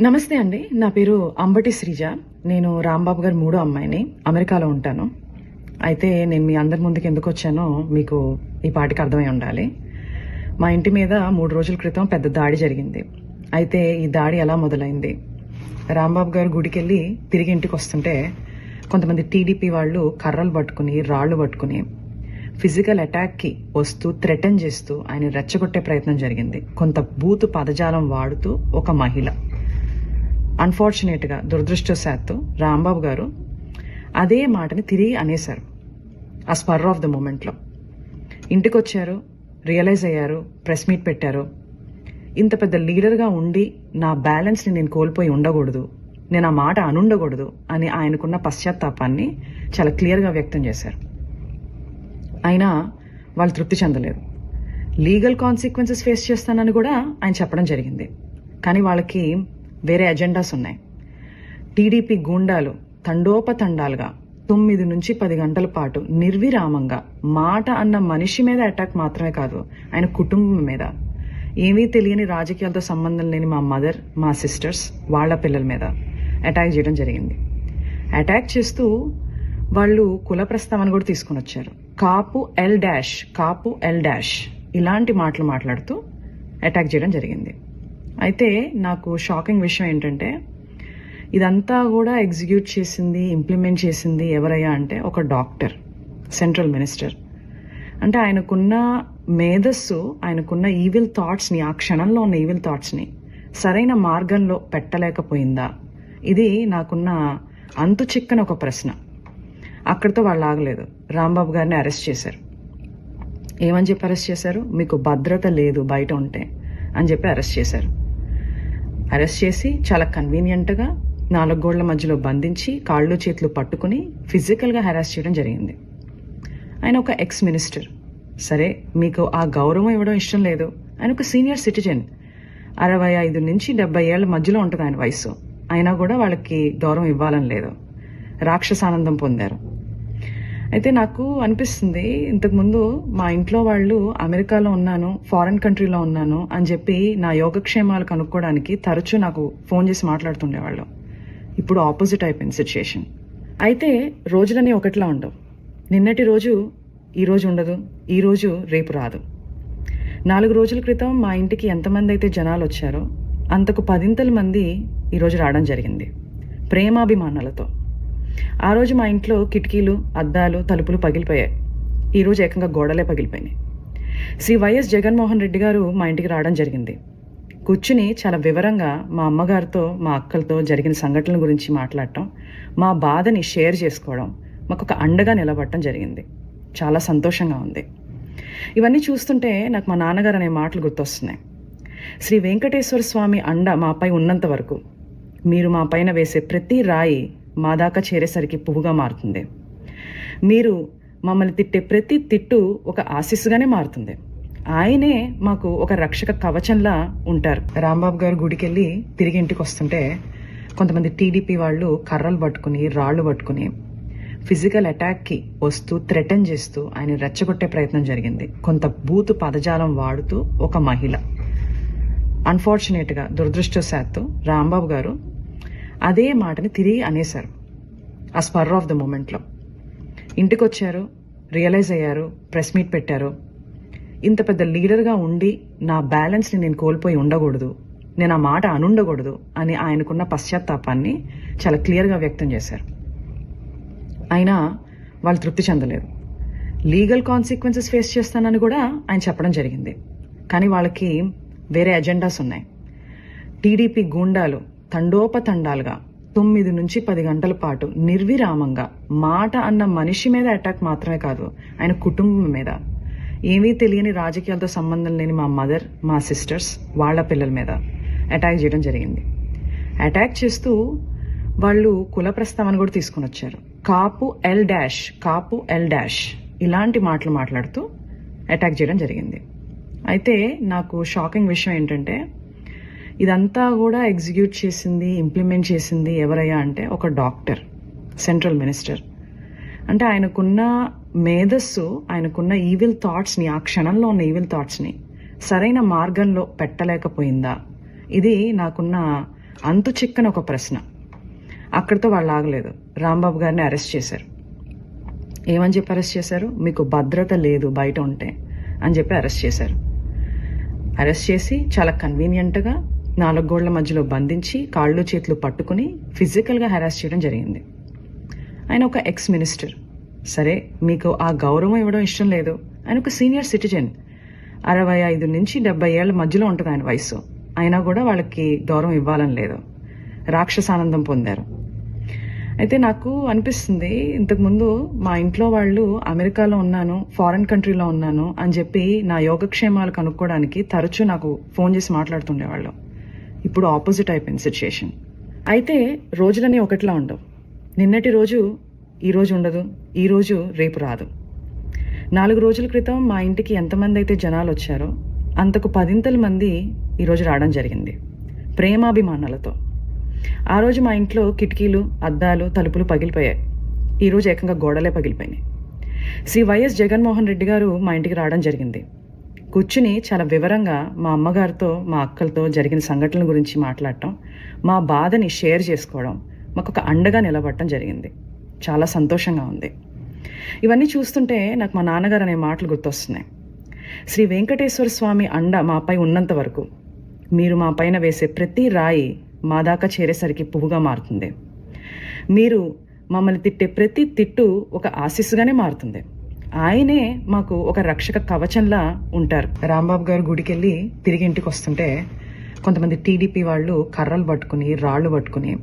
నమస్తే అండి. నా పేరు అంబటి శ్రీజ. నేను రాంబాబు గారి మూడో అమ్మాయిని. అమెరికాలో ఉంటాను. అయితే నేను మీ అందరి ముందుకు ఎందుకు వచ్చానో మీకు ఈ పాటికి అర్థమై ఉండాలి. మా ఇంటి మీద 3 రోజుల క్రితం పెద్ద దాడి జరిగింది. అయితే ఈ దాడి ఎలా మొదలైంది? రాంబాబు గారు గుడికెళ్ళి తిరిగి ఇంటికి వస్తుంటే కొంతమంది టీడీపీ వాళ్ళు కర్రలు పట్టుకుని రాళ్లు పట్టుకుని ఫిజికల్ అటాక్కి వస్తూ థ్రెటన్ చేస్తూ ఆయన రెచ్చగొట్టే ప్రయత్నం జరిగింది. కొంత బూతు పదజాలం వాడుతూ ఒక మహిళ. అన్ఫార్చునేట్గా దురదృష్టవశాత్తు రాంబాబు గారు అదే మాటని తిరిగి అనేశారు. ఆ స్పర్ ఆఫ్ ద మూమెంట్లో ఇంటికి వచ్చారు, రియలైజ్ అయ్యారు, ప్రెస్ మీట్ పెట్టారు. ఇంత పెద్ద లీడర్గా ఉండి నా బ్యాలెన్స్ని నేను కోల్పోయి ఉండకూడదు, నేను ఆ మాట అనుండకూడదు అని ఆయనకున్న పశ్చాత్తాపాన్ని చాలా క్లియర్గా వ్యక్తం చేశారు. అయినా వాళ్ళు తృప్తి చెందలేదు. లీగల్ కాన్సిక్వెన్సెస్ ఫేస్ చేస్తానని కూడా ఆయన చెప్పడం జరిగింది. కానీ వాళ్ళకి వేరే ఎజెండాస్ ఉన్నాయి. టీడీపీ గూండాలు తండోపతండాలుగా 9 నుంచి 10 గంటల పాటు నిర్విరామంగా మాట అన్న మనిషి మీద అటాక్ మాత్రమే కాదు, ఆయన కుటుంబం మీద, ఏమీ తెలియని రాజకీయాలతో సంబంధం లేని మా మదర్, మా సిస్టర్స్, వాళ్ళ పిల్లల మీద అటాక్ చేయడం జరిగింది. అటాక్ చేస్తూ వాళ్ళు కుల ప్రస్తావన కూడా తీసుకుని వచ్చారు. కాపు ఎల్ డాష్ ఇలాంటి మాటలు మాట్లాడుతూ అటాక్ చేయడం జరిగింది. అయితే నాకు షాకింగ్ విషయం ఏంటంటే ఇదంతా కూడా ఎగ్జిక్యూట్ చేసింది, ఇంప్లిమెంట్ చేసింది ఎవరయ్యా అంటే ఒక డాక్టర్, సెంట్రల్ మినిస్టర్. అంటే ఆయనకున్న మేధస్సు, ఆయనకున్న ఈవిల్ థాట్స్ని, ఆ క్షణంలో ఉన్న ఈవిల్ థాట్స్ని సరైన మార్గంలో పెట్టలేకపోయిందా? ఇది నాకున్న అంతు చిక్కని ఒక ప్రశ్న. అక్కడితో వాళ్ళు ఆగలేదు. రాంబాబు గారిని అరెస్ట్ చేశారు. ఏమని చెప్పి అరెస్ట్ చేశారు? మీకు భద్రత లేదు బయట ఉంటే అని చెప్పి అరెస్ట్ చేశారు. అరెస్ట్ చేసి చాలా కన్వీనియంట్గా 4 గోళ్ల మధ్యలో బంధించి కాళ్ళు చేతులు పట్టుకుని ఫిజికల్గా హెరాస్ చేయడం జరిగింది. ఆయన ఒక ఎక్స్ మినిస్టర్. సరే, మీకు ఆ గౌరవం ఇవ్వడం ఇష్టం లేదు. ఆయన ఒక సీనియర్ సిటిజన్, 65 నుంచి 70 ఏళ్ల మధ్యలో ఉంటుంది ఆయన వయసు. అయినా కూడా వాళ్ళకి గౌరవం ఇవ్వాలని లేదు. రాక్షసానందం పొందారు. అయితే నాకు అనిపిస్తుంది, ఇంతకుముందు మా ఇంట్లో వాళ్ళు అమెరికాలో ఉన్నాను, ఫారెన్ కంట్రీలో ఉన్నాను అని చెప్పి నా యోగక్షేమాలు కనుక్కోవడానికి తరచూ నాకు ఫోన్ చేసి మాట్లాడుతుండేవాళ్ళు. ఇప్పుడు ఆపోజిట్ అయిపోయింది సిచ్యుయేషన్. అయితే రోజులని ఒకటిలా ఉండవు. నిన్నటి రోజు ఈ రోజు ఉండదు, ఈ రోజు రేపు రాదు. 4 రోజుల క్రితం మా ఇంటికి ఎంతమంది అయితే జనాలు వచ్చారో అంతకు 10 మంది ఈరోజు రావడం జరిగింది, ప్రేమాభిమానాలతో. ఆ రోజు మా ఇంట్లో కిటికీలు, అద్దాలు, తలుపులు పగిలిపోయాయి. ఈరోజు ఏకంగా గోడలే పగిలిపోయినాయి. శ్రీ వైఎస్ జగన్మోహన్ రెడ్డి గారు మా ఇంటికి రావడం జరిగింది. కూర్చుని చాలా వివరంగా మా అమ్మగారితో, మా అక్కలతో జరిగిన సంఘటనల గురించి మాట్లాడటం, మా బాధని షేర్ చేసుకోవడం, మాకు ఒక అండగా నిలబడటం జరిగింది. చాలా సంతోషంగా ఉంది. ఇవన్నీ చూస్తుంటే నాకు మా నాన్నగారు అనే మాటలు గుర్తొస్తున్నాయి. శ్రీ వెంకటేశ్వర స్వామి అండ మాపై ఉన్నంత వరకు మీరు మా పైన వేసే ప్రతి రాయి మా దాకా చేరేసరికి పువ్వుగా మారుతుంది. మీరు మమ్మల్ని తిట్టే ప్రతి తిట్టు ఒక ఆశీస్సుగానే మారుతుంది. ఆయనే మాకు ఒక రక్షక కవచంలా ఉంటారు. రాంబాబు గారు గుడికెళ్ళి తిరిగి ఇంటికి వస్తుంటే కొంతమంది టీడీపీ వాళ్ళు కర్రలు పట్టుకుని రాళ్లు పట్టుకుని ఫిజికల్ అటాక్కి వస్తూ థ్రెటన్ చేస్తూ ఆయన రెచ్చగొట్టే ప్రయత్నం జరిగింది. కొంత బూతు పదజాలం వాడుతూ ఒక మహిళ. అన్ఫార్చునేట్గా దురదృష్టవశాత్తు రాంబాబు గారు అదే మాటని తిరిగి అనేశారు. ఆ స్పర్ ఆఫ్ ద మూమెంట్లో ఇంటికి వచ్చారు, రియలైజ్ అయ్యారు, ప్రెస్ మీట్ పెట్టారు. ఇంత పెద్ద లీడర్గా ఉండి నా బ్యాలెన్స్ని నేను కోల్పోయి ఉండకూడదు, నేను ఆ మాట అనుండకూడదు అని ఆయనకున్న పశ్చాత్తాపాన్ని చాలా క్లియర్గా వ్యక్తం చేశారు. అయినా వాళ్ళు తృప్తి చెందలేదు. లీగల్ కాన్సిక్వెన్సెస్ ఫేస్ చేస్తానని కూడా ఆయన చెప్పడం జరిగింది. కానీ వాళ్ళకి వేరే ఎజెండాస్ ఉన్నాయి. టీడీపీ గూండాలు తండోపతండాలుగా 9 నుంచి 10 గంటల పాటు నిర్విరామంగా మాట అన్న మనిషి మీద అటాక్ మాత్రమే కాదు, ఆయన కుటుంబం మీద, ఏమీ తెలియని రాజకీయాలతో సంబంధం లేని మా మదర్, మా సిస్టర్స్, వాళ్ళ పిల్లల మీద అటాక్ చేయడం జరిగింది. అటాక్ చేస్తూ వాళ్ళు కుల ప్రస్తావన కూడా తీసుకుని వచ్చారు. కాపు ఎల్ డాష్ ఇలాంటి మాటలు మాట్లాడుతూ అటాక్ చేయడం జరిగింది. అయితే నాకు షాకింగ్ విషయం ఏంటంటే ఇదంతా కూడా ఎగ్జిక్యూట్ చేసింది, ఇంప్లిమెంట్ చేసింది ఎవరయ్యా అంటే ఒక డాక్టర్, సెంట్రల్ మినిస్టర్. అంటే ఆయనకున్న మేధస్సు, ఆయనకున్న ఈవిల్ థాట్స్ని, ఆ క్షణంలో ఉన్న ఈవిల్ థాట్స్ని సరైన మార్గంలో పెట్టలేకపోయిందా? ఇది నాకున్న అంతు చిక్కని ఒక ప్రశ్న. అక్కడితో వాళ్ళు ఆగలేదు. రాంబాబు గారిని అరెస్ట్ చేశారు. ఏమని చెప్పి అరెస్ట్ చేశారు? మీకు భద్రత లేదు బయట ఉంటే అని చెప్పి అరెస్ట్ చేశారు. అరెస్ట్ చేసి చాలా కన్వీనియంట్గా 4 గోళ్ల మధ్యలో బంధించి కాళ్ళు చేతులు పట్టుకుని ఫిజికల్గా హెరాస్ చేయడం జరిగింది. ఆయన ఒక ఎక్స్ మినిస్టర్. సరే, మీకు ఆ గౌరవం ఇవ్వడం ఇష్టం లేదు. ఆయన ఒక సీనియర్ సిటిజన్. 65 నుంచి 70 ఏళ్ల మధ్యలో ఉంటుంది ఆయన వయసు. అయినా కూడా వాళ్ళకి గౌరవం ఇవ్వాలని లేదు. రాక్షసానందం పొందారు. అయితే నాకు అనిపిస్తుంది, ఇంతకుముందు మా ఇంట్లో వాళ్ళు అమెరికాలో ఉన్నాను, ఫారెన్ కంట్రీలో ఉన్నాను అని చెప్పి నా యోగక్షేమాలు కనుక్కోవడానికి తరచూ నాకు ఫోన్ చేసి మాట్లాడుతుండేవాళ్ళు. ఇప్పుడు ఆపోజిట్ అయిపోయింది సిచ్యుయేషన్. అయితే రోజులని ఒకటిలా ఉండవు. నిన్నటి రోజు ఈ రోజు ఉండదు, ఈ రోజు రేపు రాదు. 4 రోజుల క్రితం మా ఇంటికి ఎంతమంది అయితే జనాలు వచ్చారో అంతకు 10 మంది ఈరోజు రావడం జరిగింది, ప్రేమాభిమానాలతో. ఆ రోజు మా ఇంట్లో కిటికీలు, అద్దాలు, తలుపులు పగిలిపోయాయి. ఈరోజు ఏకంగా గోడలే పగిలిపోయినాయి. శ్రీ వైఎస్ జగన్మోహన్ రెడ్డి గారు మా ఇంటికి రావడం జరిగింది. కూర్చుని చాలా వివరంగా మా అమ్మగారితో, మా అక్కలతో జరిగిన సంఘటనల గురించి మాట్లాడటం, మా బాధని షేర్ చేసుకోవడం, మాకు ఒక అండగా నిలబడటం జరిగింది. చాలా సంతోషంగా ఉంది. ఇవన్నీ చూస్తుంటే నాకు మా నాన్నగారు అనే మాటలు గుర్తొస్తున్నాయి. శ్రీ వెంకటేశ్వర స్వామి అండ మాపై ఉన్నంత వరకు మీరు మా పైన వేసే ప్రతి రాయి మా దాకా చేరేసరికి పువ్వుగా మారుతుంది. మీరు మమ్మల్ని తిట్టే ప్రతి తిట్టు ఒక ఆశీస్సుగానే మారుతుంది. ఆయనే మాకు ఒక రక్షక కవచంలా ఉంటారు. రాంబాబు గారు గుడికి వెళ్ళి తిరిగి ఇంటికి వస్తుంటే కొంతమంది టీడీపీ వాళ్ళు కర్రలు పట్టుకుని, రాళ్లు పట్టుకుని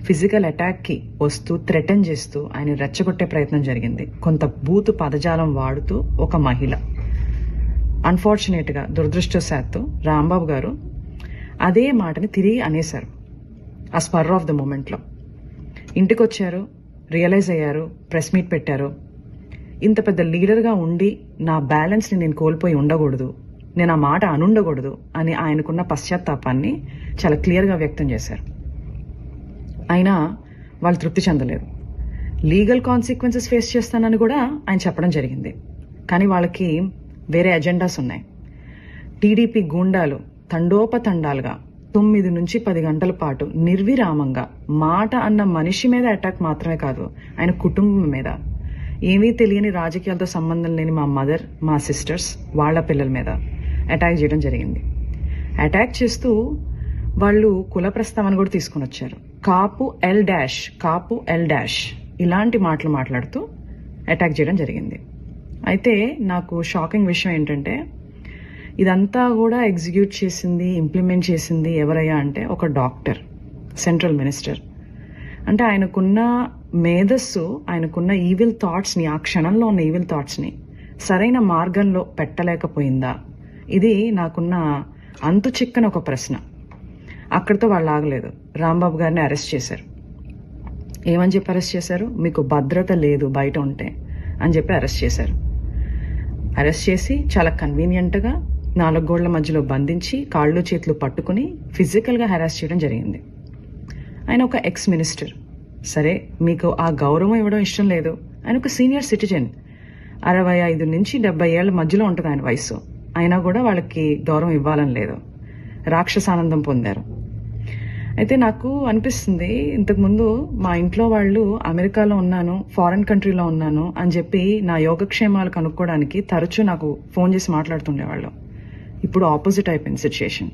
ఫిజికల్ అటాక్కి వస్తూ థ్రెటన్ చేస్తూ ఆయన రెచ్చగొట్టే ప్రయత్నం జరిగింది. కొంత బూతు పదజాలం వాడుతూ ఒక మహిళ. అన్ఫార్చునేట్గా, దురదృష్టవశాత్తు రాంబాబు గారు అదే మాటని తిరిగి అనేశారు ఆ స్పర్ ఆఫ్ ద మూమెంట్లో. ఇంటికి వచ్చారు, రియలైజ్ అయ్యారు, ప్రెస్ మీట్ పెట్టారు. ఇంత పెద్ద లీడర్గా ఉండి నా బ్యాలెన్స్ని నేను కోల్పోయి ఉండకూడదు, నేను ఆ మాట అనుండకూడదు అని ఆయనకున్న పశ్చాత్తాపాన్ని చాలా క్లియర్గా వ్యక్తం చేశారు. అయినా వాళ్ళు తృప్తి చెందలేదు. లీగల్ కాన్సిక్వెన్సెస్ ఫేస్ చేస్తానని కూడా ఆయన చెప్పడం జరిగింది. కానీ వాళ్ళకి వేరే ఎజెండాస్ ఉన్నాయి. టీడీపీ గూండాలు తండోపతండాలుగా 9 నుంచి 10 గంటల పాటు నిర్విరామంగా మాట అన్న మనిషి మీద అటాక్ మాత్రమే కాదు, ఆయన కుటుంబం మీద, ఏమీ తెలియని రాజకీయాలతో సంబంధం లేని మా మదర్, మా సిస్టర్స్, వాళ్ళ పిల్లల మీద అటాక్ చేయడం జరిగింది. అటాక్ చేస్తూ వాళ్ళు కుల ప్రస్తావన కూడా తీసుకుని వచ్చారు. కాపు ఎల్ డాష్ ఇలాంటి మాటలు మాట్లాడుతూ అటాక్ చేయడం జరిగింది. అయితే నాకు షాకింగ్ విషయం ఏంటంటే, ఇదంతా కూడా ఎగ్జిక్యూట్ చేసింది, ఇంప్లిమెంట్ చేసింది ఎవరయ్యా అంటే ఒక డాక్టర్, సెంట్రల్ మినిస్టర్. అంటే ఆయనకున్న మేధస్సు, ఆయనకున్న ఈవిల్ థాట్స్ని, ఆ క్షణంలో ఉన్న ఈవిల్ థాట్స్ని సరైన మార్గంలో పెట్టలేకపోయిందా? ఇది నాకున్న అంతు చిక్కని ఒక ప్రశ్న. అక్కడితో వాళ్ళు ఆగలేదు. రాంబాబు గారిని అరెస్ట్ చేశారు. ఏమని చెప్పి అరెస్ట్ చేశారు? మీకు భద్రత లేదు బయట ఉంటే అని చెప్పి అరెస్ట్ చేశారు. అరెస్ట్ చేసి చాలా కన్వీనియంట్గా 4 గోళ్ల మధ్యలో బంధించి కాళ్ళు చేతులు పట్టుకుని ఫిజికల్గా హెరాస్ చేయడం జరిగింది. ఆయన ఒక ఎక్స్ మినిస్టర్. సరే, మీకు ఆ గౌరవం ఇవ్వడం ఇష్టం లేదు. ఆయన ఒక సీనియర్ సిటిజన్. 65 నుంచి 70 ఏళ్ల మధ్యలో ఉంటుంది ఆయన వయసు. అయినా కూడా వాళ్ళకి గౌరవం ఇవ్వాలని లేదు. రాక్షసానందం పొందారు. అయితే నాకు అనిపిస్తుంది, ఇంతకుముందు మా ఇంట్లో వాళ్ళు అమెరికాలో ఉన్నాను, ఫారెన్ కంట్రీలో ఉన్నాను అని చెప్పి నా యోగక్షేమాలు కనుక్కోవడానికి తరచూ నాకు ఫోన్ చేసి మాట్లాడుతుండేవాళ్ళు. ఇప్పుడు ఆపోజిట్ అయిపోయింది సిచ్యుయేషన్.